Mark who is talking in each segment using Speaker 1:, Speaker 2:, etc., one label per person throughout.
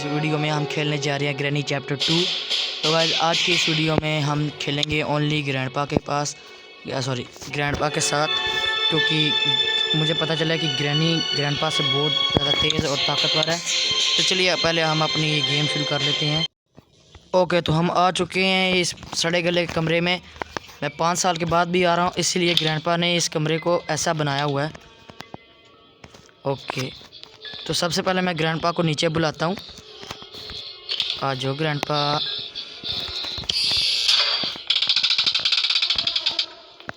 Speaker 1: इस वीडियो में हम खेलने जा रहे हैं ग्रैनी चैप्टर 2। तो गाइस आज की इस वीडियो में हम खेलेंगे ओनली ग्रैंडपा के पास ग्रैंडपा के साथ, क्योंकि मुझे पता चला कि ग्रैनी ग्रैंडपा से बहुत ज़्यादा तेज़ और ताकतवर है। तो चलिए पहले हम अपनी ये गेम शुरू कर लेते हैं। ओके, तो हम आ चुके हैं इस सड़े गले कमरे में। मैं 5 साल के बाद भी आ रहा हूँ, इसलिए ग्रैंडपा ने इस कमरे को ऐसा बनाया हुआ है। ओके, तो सबसे पहले मैं ग्रैंडपा को नीचे बुलाता हूँ। आ जाओ ग्रैंडपा।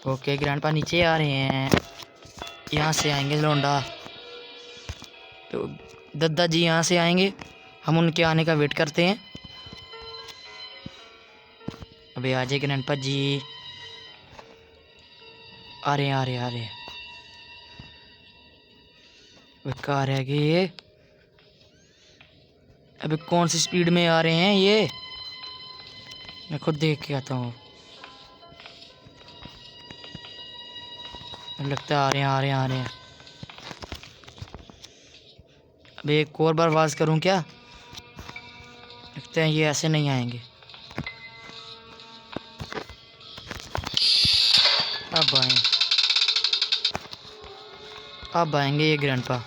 Speaker 1: ओके, ग्रैंडपा नीचे आ रहे हैं, यहाँ से आएंगे लौंडा। तो दादा जी यहाँ से आएंगे, हम उनके आने का वेट करते हैं। अबे आ जाए ग्रैंडपा जी, आ रहे हैं। कहाँ रह गए ये? अबे कौन सी स्पीड में आ रहे हैं ये? मैं खुद देख के आता हूँ। लगता है आ रहे हैं। अबे एक और बार आवाज़ करूँ क्या? लगता है ये ऐसे नहीं आएंगे। अब आएंगे ये ग्रैंडपा।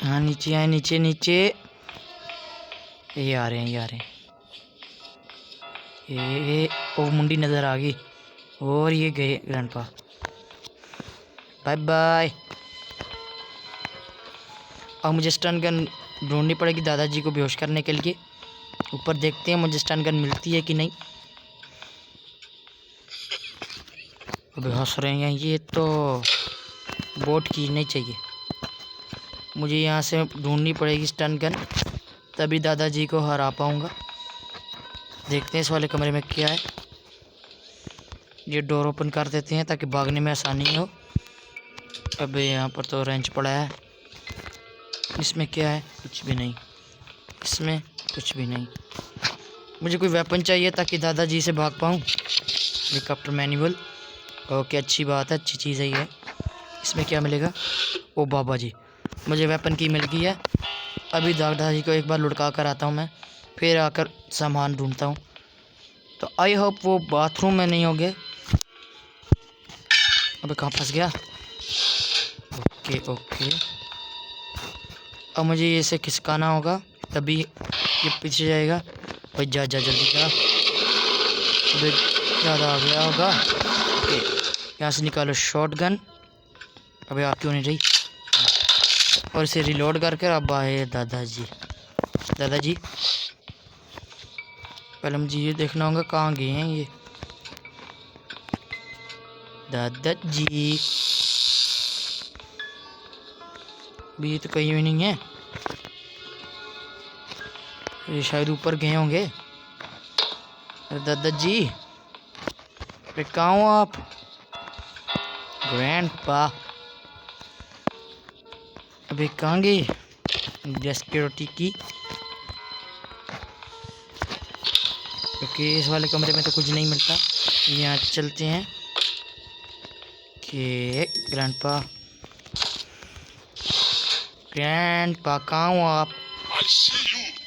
Speaker 1: हाँ नीचे आए, नीचे। ये आ रहे हैं। ये ओ मुंडी नज़र आ गई और ये गए ग्रैंडपा। Bye bye. अब मुझे स्टन गन ढूंढनी पड़ेगी दादाजी को बेहोश करने के लिए। ऊपर देखते हैं मुझे स्टन गन मिलती है कि नहीं। अबे हंस रहे हैं ये, तो बोट की नहीं चाहिए मुझे। यहाँ से ढूंढनी पड़ेगी स्टन गन, तभी दादाजी को हरा पाऊँगा। देखते हैं इस वाले कमरे में क्या है। ये डोर ओपन कर देते हैं ताकि भागने में आसानी हो। अबे यहाँ पर तो रेंच पड़ा है। इसमें क्या है? कुछ भी नहीं। इसमें कुछ भी नहीं। मुझे कोई वेपन चाहिए ताकि दादाजी से भाग पाऊँ। Helicopter manual. ओके, अच्छी बात है, अच्छी चीज़ है ये। इसमें क्या मिलेगा? ओ बाबा जी, मुझे वेपन की मिल गई है। अभी दादाजी को एक बार लुढ़का कर आता हूँ मैं, फिर आकर सामान ढूंढता हूँ। तो आई होप वो बाथरूम में नहीं होंगे। अबे कहाँ फंस गया? ओके, अब मुझे इसे खिसकाना होगा तभी ये पीछे जाएगा। भाई जा जल्दी जा। अबे ज़्यादा आ गया होगा। ओके, यहाँ से निकालो शॉट गन। अबे आप क्यों नहीं रही? और इसे रिलोड करके अब आए दादाजी। पहले मुझे ये देखना होगा कहाँ गए हैं ये दादाजी। भी तो कहीं भी नहीं है। ये शायद ऊपर गए होंगे। अरे दादाजी, अरे कहाँ हो आप? ग्रैंडपा अबे कहाँ गए? सिक्योरिटी की। क्योंकि इस वाले कमरे में तो कुछ नहीं मिलता। यहाँ चलते हैं कि ग्रैंडपा कहाँ हो आप?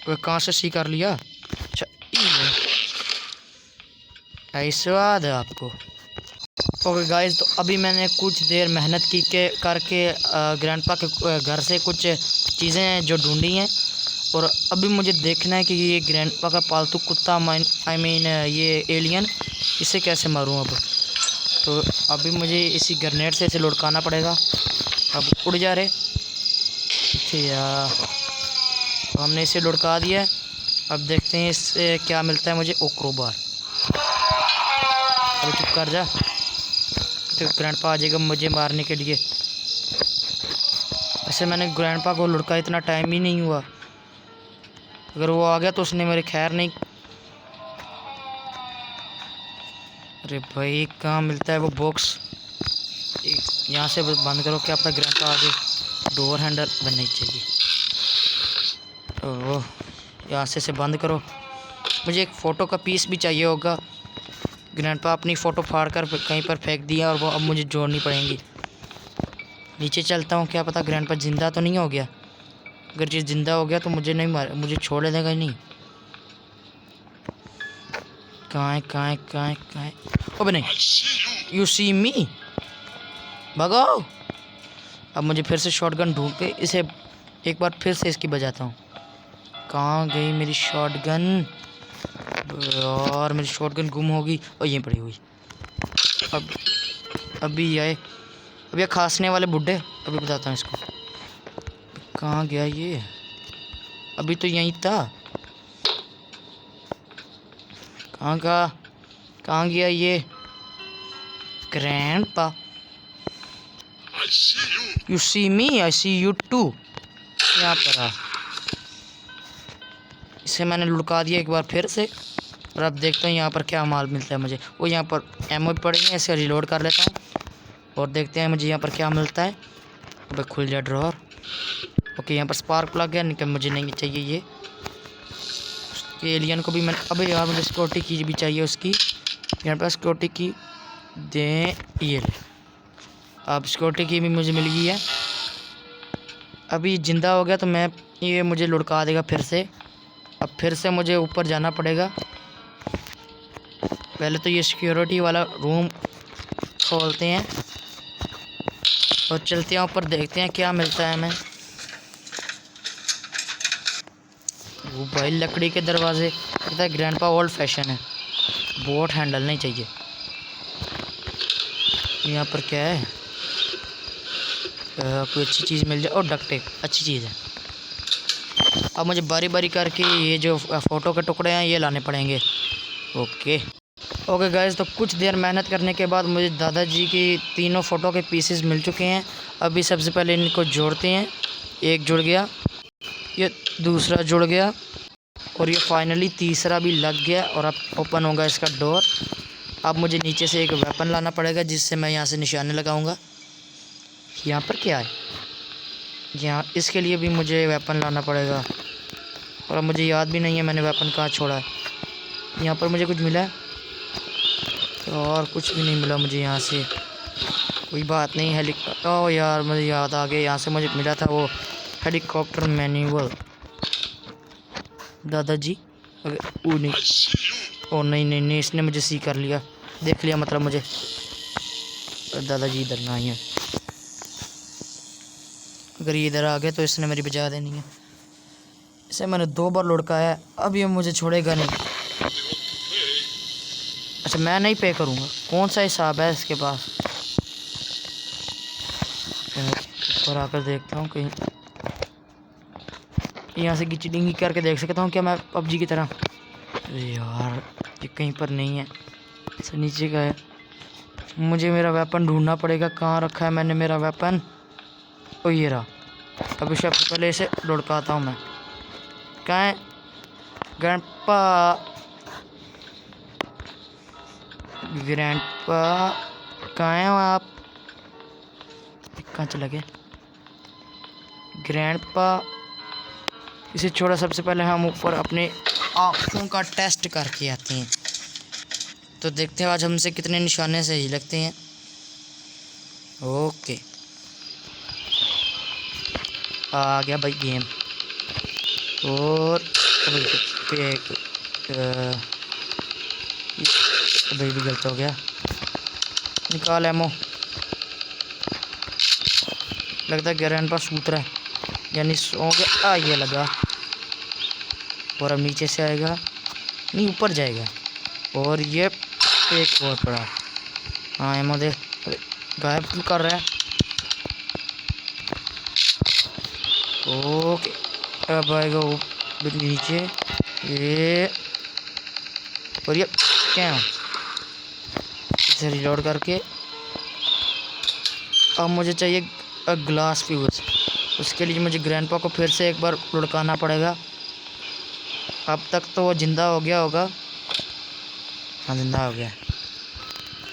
Speaker 1: कहाँ से सी कर लिया? अच्छा, ऐसा है आपको। ओके गाइस, तो अभी मैंने कुछ देर मेहनत की के करके ग्रैंडपा के घर से कुछ चीज़ें जो ढूंढी हैं, और अभी मुझे देखना है कि ये ग्रैंडपा का पालतू कुत्ता आई मीन ये एलियन, इसे कैसे मारूं अब। तो अभी मुझे इसी ग्रेनेड से इसे लुढ़काना पड़ेगा। अब उड़ जा रहे। यार, तो हमने इसे लुढ़का दिया है। अब देखते हैं इससे क्या मिलता है मुझे। ओक्रोबार। अभी चुप कर जा, तो ग्रैंडपा आ जाएगा मुझे मारने के लिए। वैसे मैंने ग्रैंडपा को लुढ़का इतना टाइम ही नहीं हुआ। अगर वो आ गया तो उसने मेरे खैर नहीं। अरे भाई कहाँ मिलता है वो बॉक्स? यहाँ से बंद करो, क्या पता ग्रैंडपा आ जाए। डोर हैंडल बननी चाहिए। ओह, यहाँ से बंद करो। मुझे एक फ़ोटो का पीस भी चाहिए होगा। ग्रैंडपा अपनी फ़ोटो फाड़ कर कहीं पर फेंक दिया और वो अब मुझे जोड़नी पड़ेंगी। नीचे चलता हूँ, क्या पता ग्रैंडपा जिंदा तो नहीं हो गया। अगर ये जिंदा हो गया तो मुझे नहीं मार, मुझे छोड़ देगा ही नहीं। कहाँ है? अबे नहीं, यू सी मी, भगाओ। अब मुझे फिर से शॉटगन ढूंढ के इसे एक बार फिर से इसकी बजाता हूँ। कहाँ गई मेरी शॉटगन? और मेरी शॉटगन गुम होगी और यहीं पड़ी हुई। अब अभी आए, अब ये खांसने वाले बुड्ढे, अभी बताता हूँ इसको। कहाँ गया ये? अभी तो यहीं था। कहाँ गया ये? Grandpa, you see me, I see you too. यहाँ पर आ, इसे मैंने लुढ़का दिया एक बार फिर से। और अब देखता हूँ यहाँ पर क्या माल मिलता है मुझे। वो यहाँ पर एमओ पड़े हैं, इसे रिलोड कर लेता हूँ और देखते हैं मुझे यहाँ पर क्या मिलता है। अबे खुल जा ड्रॉर। ओके, यहाँ पर स्पार्क प्लग है, निकल मुझे नहीं चाहिए ये। उसके एलियन को भी मैंने, अबे यार मुझे सिक्योरिटी की भी चाहिए उसकी। यहाँ पर सिक्योरिटी की दें, ये ले। अब सिक्योरिटी की भी मुझे मिल गई है। अभी जिंदा हो गया तो मैं, ये मुझे लुढ़का देगा फिर से। अब फिर से मुझे ऊपर जाना पड़ेगा। पहले तो ये सिक्योरिटी वाला रूम खोलते हैं और चलते हैं ऊपर, देखते हैं क्या मिलता है हमें। वो भाई लकड़ी के दरवाजे, कहता है ग्रैंडपा ओल्ड फैशन है, बोट हैंडल नहीं चाहिए। यहाँ पर क्या है? कोई अच्छी चीज़ मिल जाए। और डक्ट टेप अच्छी चीज़ है। अब मुझे बारी बारी करके ये जो फ़ोटो के टुकड़े हैं ये लाने पड़ेंगे। ओके गाइस, तो कुछ देर मेहनत करने के बाद मुझे दादाजी की तीनों फ़ोटो के पीसेस मिल चुके हैं। अभी सबसे पहले इनको जोड़ते हैं। एक जुड़ गया, ये दूसरा जुड़ गया और ये फाइनली तीसरा भी लग गया। और अब ओपन होगा इसका डोर। अब मुझे नीचे से एक वेपन लाना पड़ेगा जिससे मैं यहाँ से निशाने लगाऊंगा। यहाँ पर क्या है? यहाँ इसके लिए भी मुझे वेपन लाना पड़ेगा और अब मुझे याद भी नहीं है मैंने वेपन कहाँ छोड़ा है। यहाँ पर मुझे कुछ मिला है और कुछ भी नहीं मिला मुझे यहाँ से। कोई बात नहीं, हेलीकॉप्टर, ओह यार मुझे याद आ गया, यहाँ से मुझे मिला था वो हेलीकॉप्टर मैनुअल। दादाजी, ओ नहीं, ओ नहीं, इसने मुझे सी कर लिया, देख लिया मतलब मुझे। दादाजी इधर ना आई है, अगर ये इधर आ गया तो इसने मेरी बजा देनी है। इसे मैंने 2 बार लुढ़काया है, अब ये मुझे छोड़ेगा नहीं। अच्छा मैं नहीं पे करूँगा, कौन सा हिसाब है इसके पास? ऊपर आकर देखता हूँ कहीं यहाँ से गिची डिंगी करके देख सकता हूँ क्या मैं पबजी की तरह? यार ये कहीं पर नहीं है, अच्छा नीचे का है। मुझे मेरा वेपन ढूंढना पड़ेगा, कहाँ रखा है मैंने मेरा वेपन? ओ ये रहा। अभी सबसे पहले इसे लुढ़काता हूँ मैं। कहाँ है ग्रैंडपा? कहाँ हैं आप? कहाँ चला गया ग्रैंडपा? इसे छोड़ा। सबसे पहले हम ऊपर अपने आँखों का टेस्ट करके आते हैं, तो देखते हैं आज हमसे कितने निशाने सही लगते हैं। ओके, आ गया भाई गेम। और भाई भी गलत हो गया, निकाल एमो। लगता है ग्रैंडपा सूत रहा है, यानी सो गया। ये लगा, और अब नीचे से आएगा, नहीं ऊपर जाएगा। और ये एक और पड़ा। हाँ एमो दे, गायब क्यों कर रहा है? ओके, अब आएगा वो नीचे ये, और ये क्या, इसे रिलोड करके। अब मुझे चाहिए ग्लास फ्यूज, उसके लिए मुझे ग्रैंडपा को फिर से एक बार लुढ़काना पड़ेगा। अब तक तो वो ज़िंदा हो गया होगा। हाँ ज़िंदा हो गया।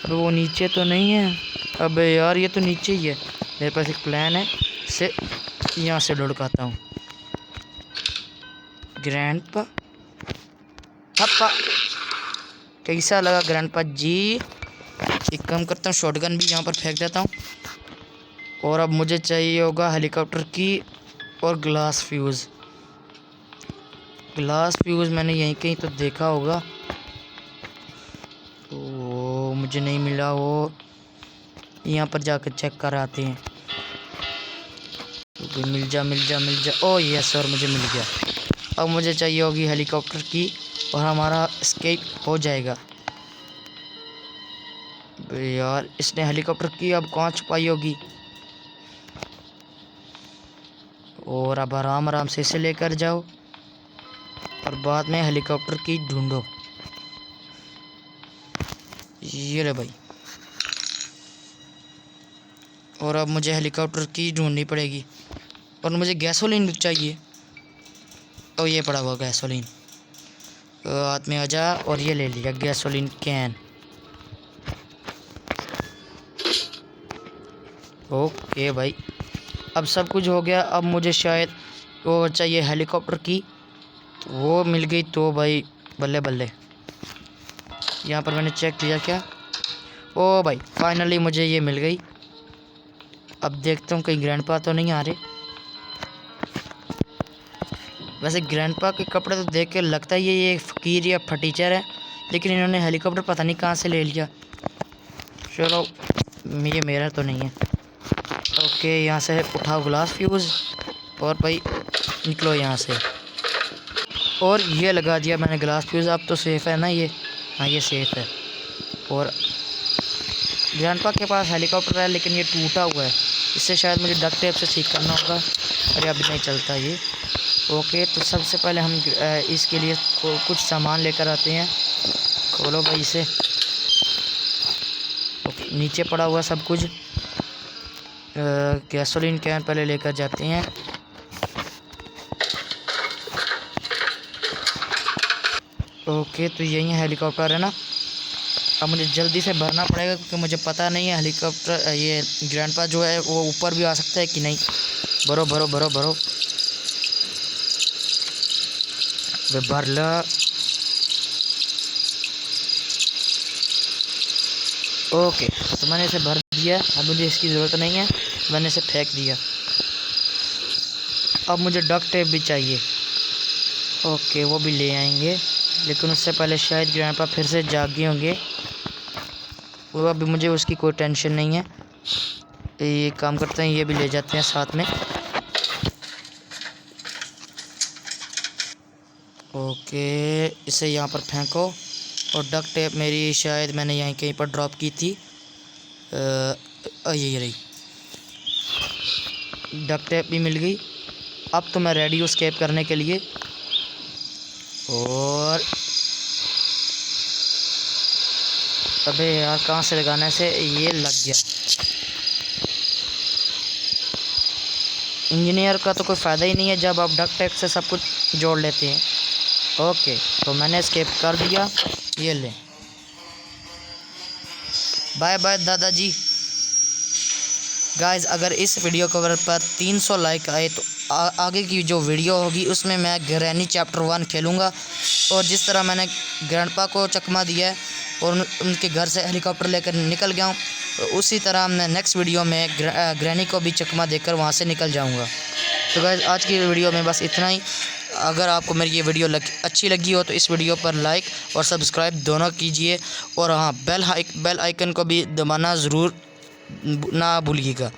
Speaker 1: अब वो नीचे तो नहीं है? अबे यार ये तो नीचे ही है। मेरे पास एक प्लान है, इसे यहाँ से लुढ़काता हूँ। ग्रैंडपा हप्पा, कैसा लगा ग्रैंडपा जी? एक काम करता हूँ, शॉटगन भी यहाँ पर फेंक देता हूँ। और अब मुझे चाहिए होगा हेलीकॉप्टर की और ग्लास फ्यूज़ मैंने यहीं कहीं तो देखा होगा। ओ मुझे नहीं मिला वो, यहाँ पर जाकर चेक कर आते हैं। तो मिल जा। ओ यस सर, मुझे मिल गया। अब मुझे चाहिए होगी हेलीकॉप्टर की और हमारा एस्केप हो जाएगा। यार इसने हेलीकॉप्टर की अब कहाँ छुपाई होगी। और अब आराम से इसे लेकर जाओ और बाद में हेलीकॉप्टर की ढूंढो। ये ले भाई। और अब मुझे हेलीकॉप्टर की ढूंढनी पड़ेगी और मुझे गैसोलीन चाहिए। और ये पड़ा हुआ गैसोलीन, हाथ में आ जा। और ये ले लिया गैसोलीन कैन। ओके भाई, अब सब कुछ हो गया। अब मुझे शायद वो चाहिए हेलीकॉप्टर की, तो वो मिल गई तो भाई बल्ले बल्ले। यहाँ पर मैंने चेक किया क्या, ओ भाई फाइनली मुझे ये मिल गई। अब देखता हूँ कहीं ग्रैंडपा तो नहीं आ रहे। वैसे ग्रैंडपा के कपड़े तो देख के लगता है ये फ़कीर या फटीचर है, लेकिन इन्होंने हेलीकॉप्टर पता नहीं कहाँ से ले लिया। चलो ये मेरा तो नहीं है। ओके यहाँ से उठाओ ग्लास फ्यूज़ और भाई निकलो यहाँ से। और ये लगा दिया मैंने ग्लास फ्यूज़। अब तो सेफ़ है ना ये, हाँ ये सेफ़ है। और ग्रैंडपा के पास हेलीकॉप्टर है लेकिन ये टूटा हुआ है, इससे शायद मुझे डक्ट टेप से ठीक करना होगा। अरे अभी नहीं चलता ये। ओके तो सबसे पहले हम इसके लिए कुछ सामान लेकर आते हैं। खोलो भाई इसे। ओके नीचे पड़ा हुआ सब कुछ। गैसोलीन कैन पहले लेकर जाते हैं। ओके तो यही हेलीकॉप्टर है ना। अब मुझे जल्दी से भरना पड़ेगा क्योंकि मुझे पता नहीं है हेलीकॉप्टर ये ग्रैंडपा जो है वो ऊपर भी आ सकता है कि नहीं। भरो भरो भरो भरो, भर ला। ओके तो मैंने इसे भर दिया। अब मुझे इसकी ज़रूरत नहीं है, मैंने इसे फेंक दिया। अब मुझे डक्ट टेप भी चाहिए। ओके वो भी ले आएंगे, लेकिन उससे पहले शायद ग्रैंडपा फिर से जागे होंगे। वो अभी मुझे उसकी कोई टेंशन नहीं है। ये काम करते हैं, ये भी ले जाते हैं साथ में। ओके इसे यहाँ पर फेंको। और डक्ट टेप मेरी शायद मैंने यहीं कहीं पर ड्रॉप की थी। ये रही डक्ट टेप भी मिल गई। अब तो मैं रेडी हूँ एस्केप करने के लिए। और अबे यार कहाँ से लगाना है इसे, ये लग गया। इंजीनियर का तो कोई फ़ायदा ही नहीं है जब आप डक्ट टेप से सब कुछ जोड़ लेते हैं। ओके तो मैंने एस्केप कर दिया। ये ले, बाय बाय दादाजी। गाइस अगर इस वीडियो कवर पर 300 लाइक आए तो आगे की जो वीडियो होगी उसमें मैं ग्रैनी चैप्टर 1 खेलूँगा। और जिस तरह मैंने ग्रैंडपा को चकमा दिया है और उनके घर से हेलीकॉप्टर लेकर निकल गया हूँ, तो उसी तरह मैं नेक्स्ट वीडियो में ग्रैनी को भी चकमा देकर वहाँ से निकल जाऊँगा। तो गाइस आज की वीडियो में बस इतना ही। अगर आपको मेरी ये वीडियो अच्छी लगी हो तो इस वीडियो पर लाइक और सब्सक्राइब दोनों कीजिए। और हाँ बेल आइकन को भी दबाना ज़रूर ना भूलिएगा।